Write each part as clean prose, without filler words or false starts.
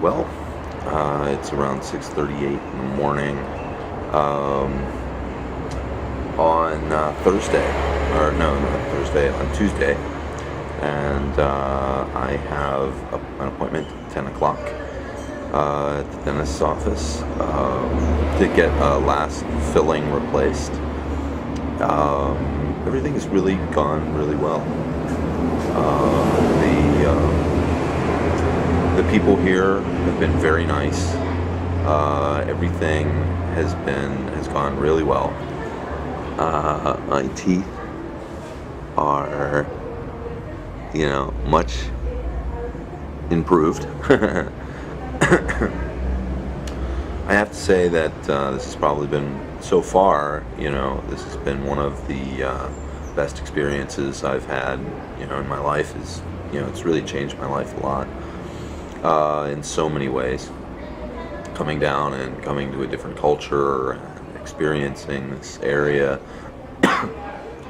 Well, it's around 6:38 in the morning on Thursday, or no, not Thursday, on Tuesday, and I have an appointment at 10 o'clock at the dentist's office to get a last filling replaced. Everything has really gone really well. The people here have been very nice. Everything has gone really well. My teeth are, much improved. I have to say that this has probably been, so far, this has been one of the best experiences I've had, in my life. It's really changed my life a lot in so many ways. Coming down and coming to a different culture and experiencing this area,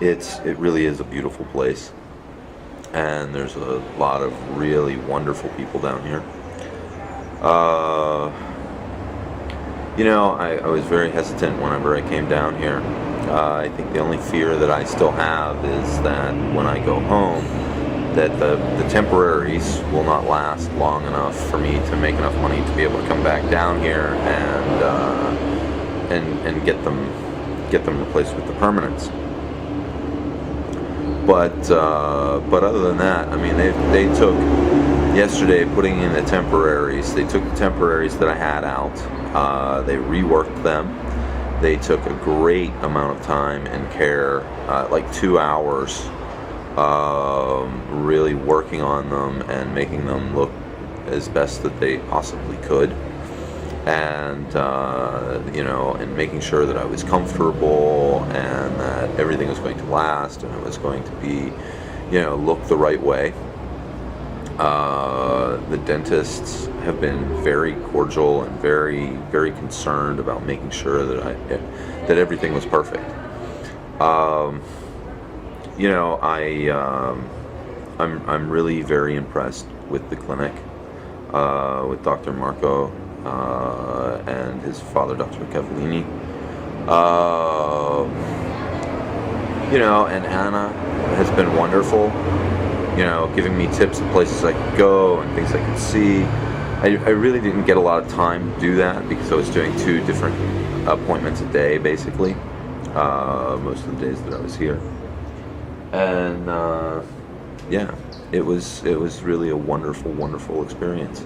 it really is a beautiful place, and there's a lot of really wonderful people down here. Uh, I was very hesitant whenever I came down here. I think the only fear that I still have is that when I go home, that the temporaries will not last long enough for me to make enough money to be able to come back down here and get them replaced with the permanents. But other than that, I mean, they took yesterday putting in the temporaries. They took the temporaries that I had out. They reworked them. They took a great amount of time and care, like 2 hours, really working on them and making them look as best that they possibly could. And and making sure that I was comfortable and that everything was going to last and it was going to be, look the right way. The dentists have been very cordial and very, very concerned about making sure that everything was perfect. Um, I'm really very impressed with the clinic, with Dr. Marco and his father, Dr. Cavallini. Uh, and Anna has been wonderful, giving me tips of places I could go and things I could see. I really didn't get a lot of time to do that because I was doing 2 different appointments a day, basically, most of the days that I was here. And yeah, it was really a wonderful, wonderful experience.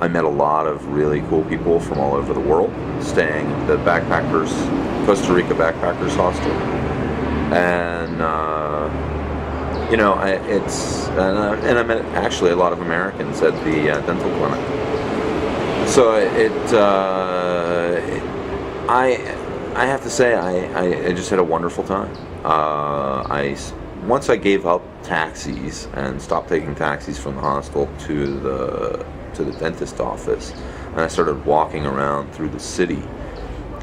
I met a lot of really cool people from all over the world staying at the Costa Rica Backpackers Hostel. And I met actually a lot of Americans at the dental clinic. So I have to say I just had a wonderful time. Once I gave up taxis and stopped taking taxis from the hostel to the dentist office, and I started walking around through the city.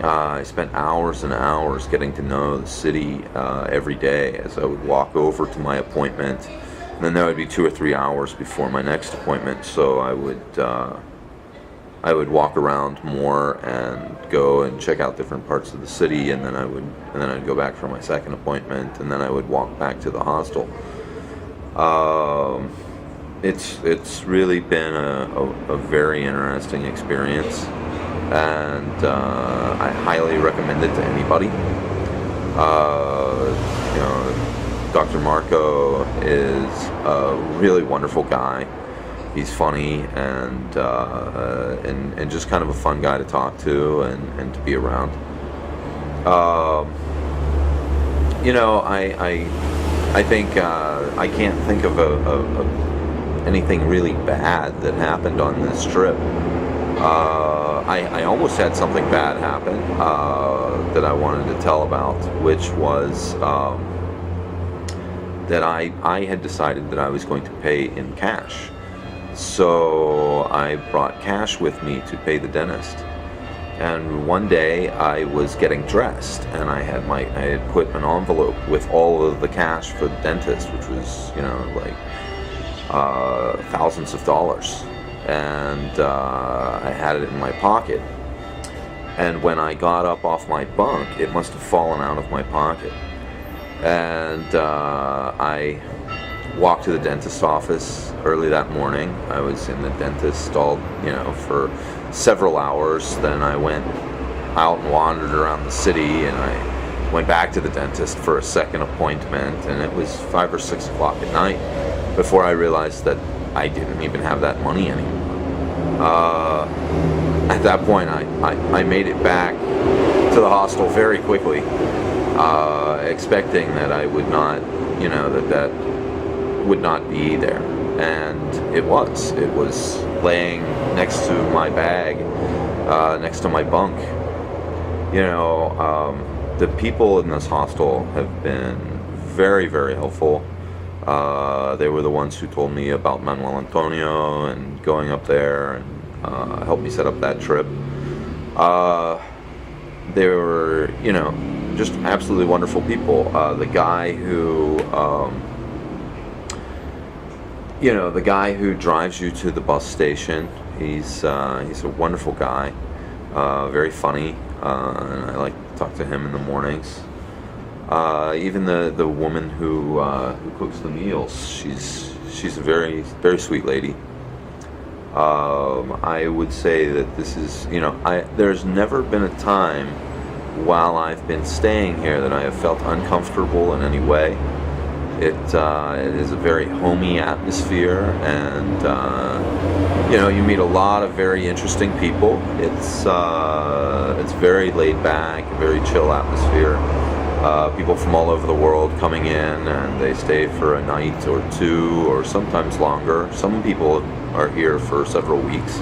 I spent hours and hours getting to know the city every day as I would walk over to my appointment, and then there would be 2 or 3 hours before my next appointment. So I would walk around more and go and check out different parts of the city, and then I'd go back for my second appointment, and then I would walk back to the hostel. Um, it's really been a very interesting experience, and I highly recommend it to anybody. Dr. Marco is a really wonderful guy. He's funny and just kind of a fun guy to talk to and to be around. Um, I think I can't think of anything really bad that happened on this trip. I almost had something bad happen that I wanted to tell about, which was that I had decided that I was going to pay in cash. So I brought cash with me to pay the dentist. And one day I was getting dressed, and I had put an envelope with all of the cash for the dentist, which was, like thousands of dollars. and I had it in my pocket. And when I got up off my bunk, it must have fallen out of my pocket. And I walked to the dentist's office early that morning. I was in the dentist for several hours. Then I went out and wandered around the city, and I went back to the dentist for a second appointment, and it was 5 or 6 o'clock at night before I realized that I didn't even have that money anymore. At that point, I made it back to the hostel very quickly, expecting that I would not, that would not be there. And it was. It was laying next to my bag, next to my bunk. The people in this hostel have been very, very helpful. They were the ones who told me about Manuel Antonio and going up there, and helped me set up that trip. They were, just absolutely wonderful people. The guy who drives you to the bus station, he's a wonderful guy, very funny, and I like to talk to him in the mornings. Even the woman who cooks the meals, she's a very, very sweet lady. I would say that this is, there's never been a time while I've been staying here that I have felt uncomfortable in any way. It is a very homey atmosphere, and you meet a lot of very interesting people. It's very laid back, very chill atmosphere. People from all over the world coming in, and they stay for a night or two, or sometimes longer. Some people are here for several weeks,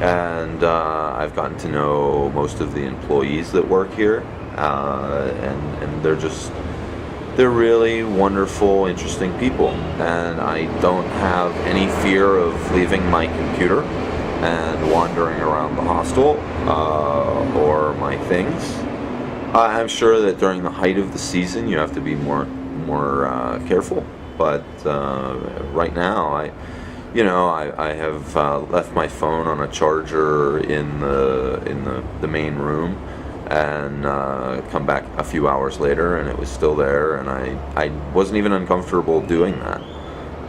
and I've gotten to know most of the employees that work here, and they're really wonderful, interesting people, and I don't have any fear of leaving my computer and wandering around the hostel or my things. I'm sure that during the height of the season you have to be more careful, but right now I have left my phone on a charger in the main room, and come back a few hours later and it was still there, and I wasn't even uncomfortable doing that.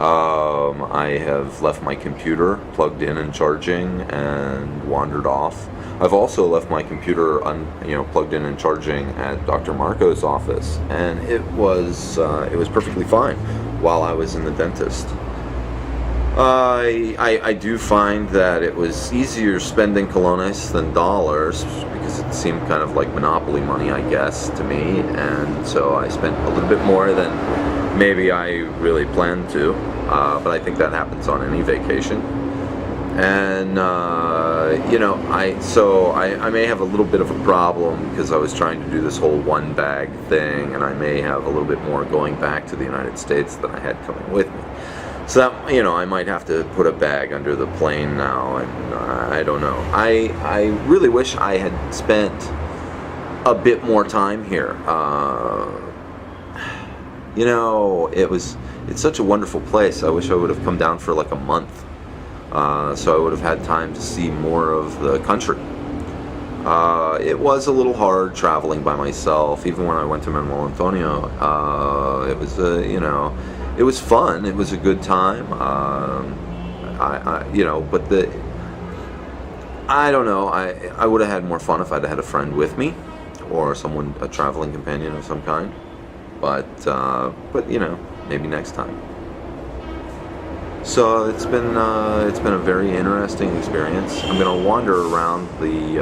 I have left my computer plugged in and charging and wandered off. I've also left my computer plugged in and charging at Dr. Marco's office, and it was perfectly fine while I was in the dentist. I do find that it was easier spending colones than dollars, because it seemed kind of like monopoly money, I guess, to me, and so I spent a little bit more than maybe I really planned to, but I think that happens on any vacation. And I may have a little bit of a problem because I was trying to do this whole one bag thing, and I may have a little bit more going back to the United States than I had coming with me. So that, I might have to put a bag under the plane now, and I don't know. I really wish I had spent a bit more time here. It's such a wonderful place. I wish I would have come down for like a month. So I would have had time to see more of the country. It was a little hard traveling by myself, even when I went to Manuel Antonio. It was it was fun. It was a good time. I don't know. I would have had more fun if I'd had a friend with me, or a traveling companion of some kind. But maybe next time. So it's been a very interesting experience. I'm gonna wander around the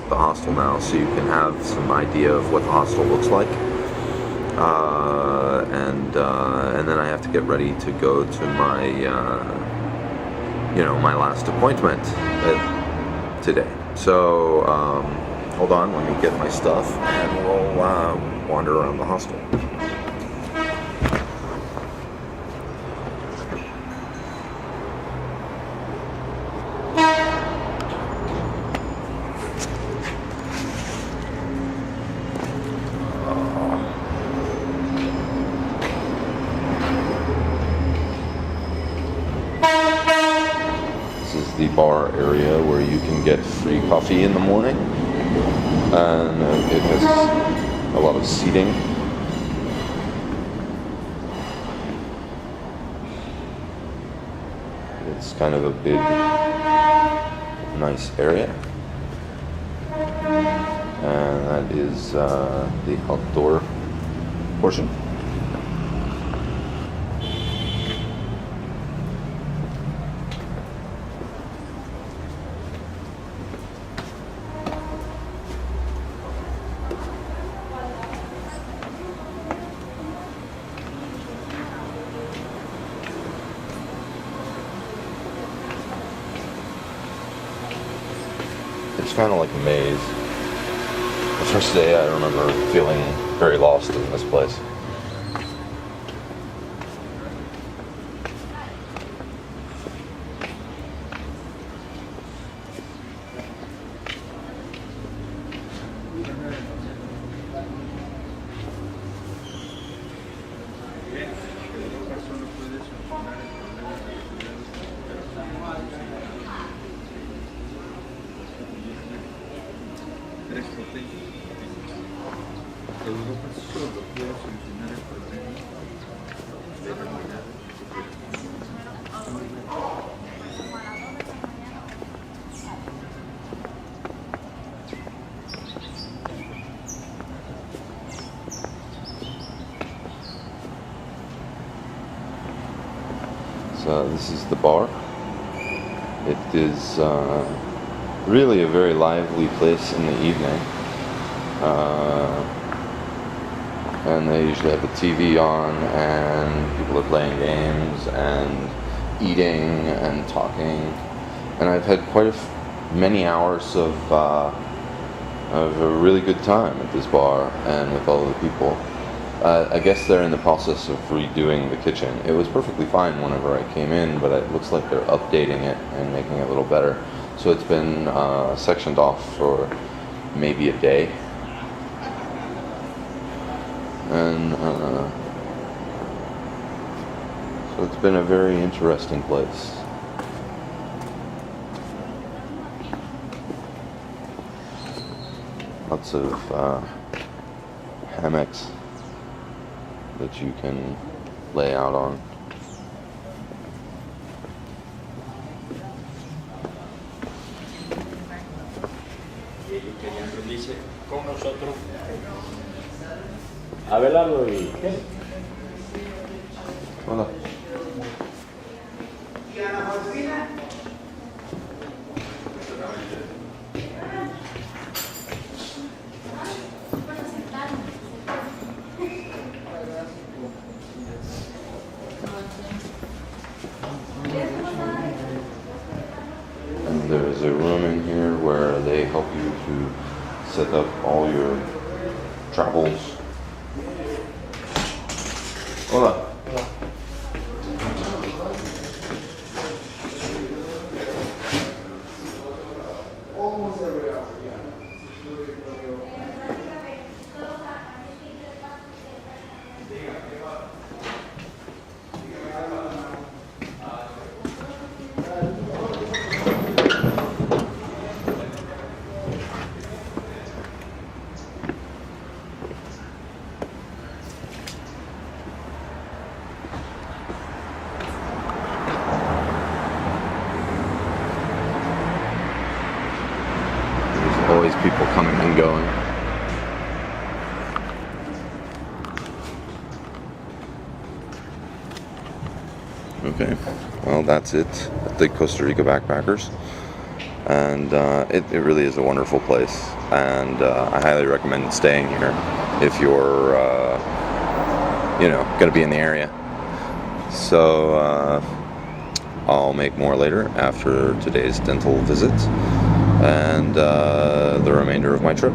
hostel now, so you can have some idea of what the hostel looks like. And then I have to get ready to go to my my last appointment today. So hold on, let me get my stuff, and we'll wander around the hostel. is the bar area where you can get free coffee in the morning, and it has a lot of seating. It's kind of a big, nice area, and that is the outdoor portion. It's kind of like a maze. The first day I remember feeling very lost in this place. So this is the bar. It is really a very lively place in the evening. And they usually have the TV on, and people are playing games and eating and talking. And I've had quite many hours of a really good time at this bar and with all the people. I guess they're in the process of redoing the kitchen. It was perfectly fine whenever I came in, but it looks like they're updating it and making it a little better. So it's been sectioned off for maybe a day. And so it's been a very interesting place. Lots of hammocks that you can lay out on. Ellos querían reunirse con nosotros, Abelardo y ¿qué? Hola. And there's a room in here where they help you to set up all your travels. Hola. Always people coming and going. Okay, well that's it at the Costa Rica Backpackers, and it really is a wonderful place, and I highly recommend staying here if you're going to be in the area. So I'll make more later after today's dental visit and the remainder of my trip.